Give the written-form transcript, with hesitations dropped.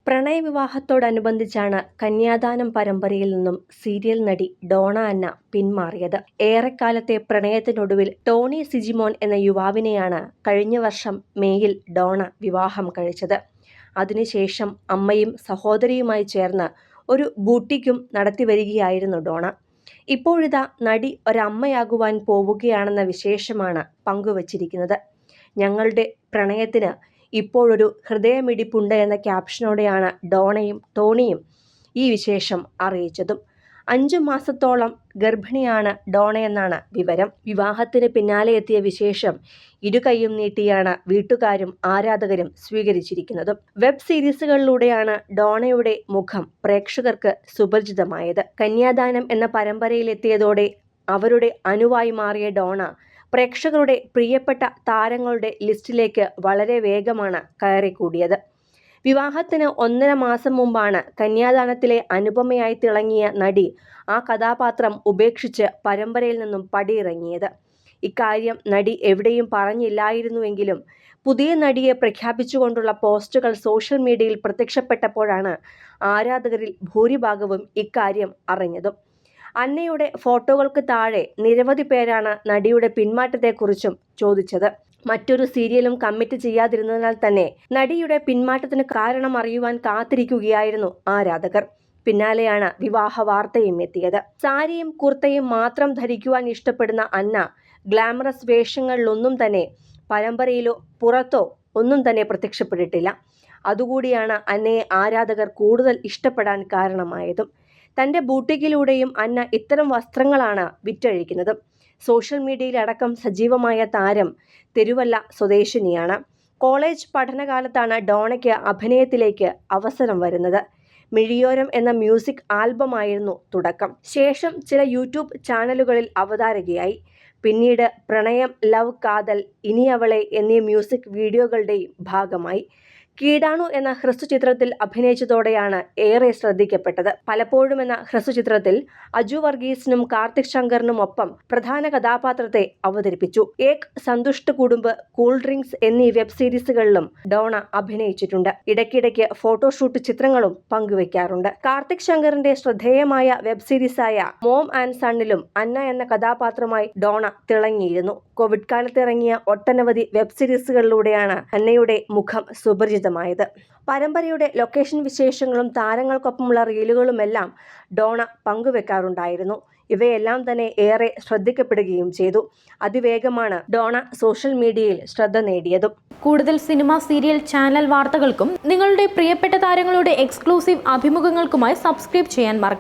പ്രണയവിവാഹത്തോടനുബന്ധിച്ചാണ് കന്യാദാനം പരമ്പരയിൽ നിന്നും സീരിയൽ നടി ഡോണ അന്ന പിന്മാറിയത്. ഏറെക്കാലത്തെ പ്രണയത്തിനൊടുവിൽ ടോണി സിജിമോൻ എന്ന യുവാവിനെയാണ് കഴിഞ്ഞ വർഷം മേയിൽ ഡോണ വിവാഹം കഴിച്ചത്. അതിനുശേഷം അമ്മയും സഹോദരിയുമായി ചേർന്ന് ഒരു ബൂട്ടിക്കും നടത്തിവരികയായിരുന്നു ഡോണ. ഇപ്പോഴിതാ നടി ഒരമ്മയാകുവാൻ പോവുകയാണെന്ന വിശേഷമാണ് പങ്കുവച്ചിരിക്കുന്നത്. ഞങ്ങളുടെ പ്രണയത്തിന് ഇപ്പോഴൊരു ഹൃദയമിടിപ്പുണ്ട് എന്ന ക്യാപ്ഷനോടെയാണ് ഡോണയും ടോണിയും ഈ വിശേഷം അറിയിച്ചതും. 5 മാസത്തോളം ഗർഭിണിയാണ് ഡോണയെന്നാണ് വിവരം. വിവാഹത്തിന് പിന്നാലെ എത്തിയ വിശേഷം ഇരുകൈയും നീട്ടിയാണ് വീട്ടുകാരും ആരാധകരും സ്വീകരിച്ചിരിക്കുന്നതും. വെബ് സീരീസുകളിലൂടെയാണ് ഡോണയുടെ മുഖം പ്രേക്ഷകർക്ക് സുപരിചിതമായത്. കന്യാദാനം എന്ന പരമ്പരയിലെത്തിയതോടെ അവരുടെ അനുവായി മാറിയ ഡോണ പ്രേക്ഷകരുടെ പ്രിയപ്പെട്ട താരങ്ങളുടെ ലിസ്റ്റിലേക്ക് വളരെ വേഗമാണ് കയറിക്കൂടിയത്. വിവാഹത്തിന് 1.5 മാസം മുമ്പാണ് കന്യാദാനത്തിലെ അനുപമയായി തിളങ്ങിയ നടി ആ കഥാപാത്രം ഉപേക്ഷിച്ച് പരമ്പരയിൽ നിന്നും പടിയിറങ്ങിയത്. ഇക്കാര്യം നടി എവിടെയും പറഞ്ഞില്ലായിരുന്നുവെങ്കിലും പുതിയ നടിയെ പ്രഖ്യാപിച്ചുകൊണ്ടുള്ള പോസ്റ്റുകൾ സോഷ്യൽ മീഡിയയിൽ പ്രത്യക്ഷപ്പെട്ടപ്പോഴാണ് ആരാധകരിൽ ഭൂരിഭാഗവും ഇക്കാര്യം അറിഞ്ഞതും. അന്നയുടെ ഫോട്ടോകൾക്ക് താഴെ നിരവധി പേരാണ് നടിയുടെ പിന്മാറ്റത്തെക്കുറിച്ചും ചോദിച്ചത്. മറ്റൊരു സീരിയലും കമ്മിറ്റ് ചെയ്യാതിരുന്നതിനാൽ തന്നെ നടിയുടെ പിന്മാറ്റത്തിന് കാരണം അറിയുവാൻ കാത്തിരിക്കുകയായിരുന്നു ആരാധകർ. പിന്നാലെയാണ് വിവാഹ വാർത്തയും എത്തിയത്. സാരിയും കുർത്തയും മാത്രം ധരിക്കുവാൻ ഇഷ്ടപ്പെടുന്ന അന്ന ഗ്ലാമറസ് വേഷങ്ങളിലൊന്നും തന്നെ പരമ്പരയിലോ പുറത്തോ ഒന്നും തന്നെ പ്രത്യക്ഷപ്പെട്ടിട്ടില്ല. അതുകൂടിയാണ് അന്നയെ ആരാധകർ കൂടുതൽ ഇഷ്ടപ്പെടാൻ കാരണമായതും. തൻ്റെ ബൂട്ടിക്കിലൂടെയും അന്ന ഇത്തരം വസ്ത്രങ്ങളാണ് വിറ്റഴിക്കുന്നത്. സോഷ്യൽ മീഡിയയിലടക്കം സജീവമായ താരം തിരുവല്ല സ്വദേശിനിയാണ്. കോളേജ് പഠനകാലത്താണ് ഡോണയ്ക്ക് അഭിനയത്തിലേക്ക് അവസരം വരുന്നത്. മിഴിയോരം എന്ന മ്യൂസിക് ആൽബമായിരുന്നു തുടക്കം. ശേഷം ചില യൂട്യൂബ് ചാനലുകളിൽ അവതാരകയായി. പിന്നീട് പ്രണയം, ലവ്, കാതൽ, ഇനി അവളെ എന്നീ മ്യൂസിക് വീഡിയോകളുടെയും ഭാഗമായി. കീടാണു എന്ന ഹ്രസ്വചിത്രത്തിൽ അഭിനയിച്ചതോടെയാണ് ഏറെ ശ്രദ്ധിക്കപ്പെട്ടത്. പലപ്പോഴും എന്ന ഹ്രസ്വചിത്രത്തിൽ അജു വർഗീസിനും കാർത്തിക് ശങ്കറിനും ഒപ്പം പ്രധാന കഥാപാത്രത്തെ അവതരിപ്പിച്ചു. ഏക് സന്തുഷ്ട കുടുംബ്, കൂൾ ഡ്രിങ്ക്സ് എന്നീ വെബ് സീരീസുകളിലും ഡോണ അഭിനയിച്ചിട്ടുണ്ട്. ഇടയ്ക്കിടയ്ക്ക് ഫോട്ടോഷൂട്ട് ചിത്രങ്ങളും പങ്കുവയ്ക്കാറുണ്ട്. കാർത്തിക് ശങ്കറിന്റെ ശ്രദ്ധേയമായ വെബ് സീരീസായ മോം ആൻഡ് സണ്ണിലും അന്ന എന്ന കഥാപാത്രമായി ഡോണ തിളങ്ങിയിരുന്നു. കോവിഡ് കാലത്ത് ഇറങ്ങിയ ഒട്ടനവധി വെബ് സീരീസുകളിലൂടെയാണ് അന്നയുടെ മുഖം സുപരിചിതമായത്. പരമ്പരയുടെ ലൊക്കേഷൻ വിശേഷങ്ങളും താരങ്ങൾക്കൊപ്പമുള്ള റീലുകളുമെല്ലാം ഡോണ പങ്കുവെക്കാറുണ്ടായിരുന്നു. ഇവയെല്ലാം തന്നെ ഏറെ ശ്രദ്ധിക്കപ്പെടുകയും ചെയ്തു. അതിവേഗമാണ് ഡോണ സോഷ്യൽ മീഡിയയിൽ ശ്രദ്ധ നേടിയതും. കൂടുതൽ സിനിമ, സീരിയൽ, ചാനൽ വാർത്തകൾക്കും നിങ്ങളുടെ പ്രിയപ്പെട്ട താരങ്ങളുടെ എക്സ്ക്ലൂസീവ് അഭിമുഖങ്ങൾക്കുമായി സബ്സ്ക്രൈബ് ചെയ്യാൻ മറക്കരുത്.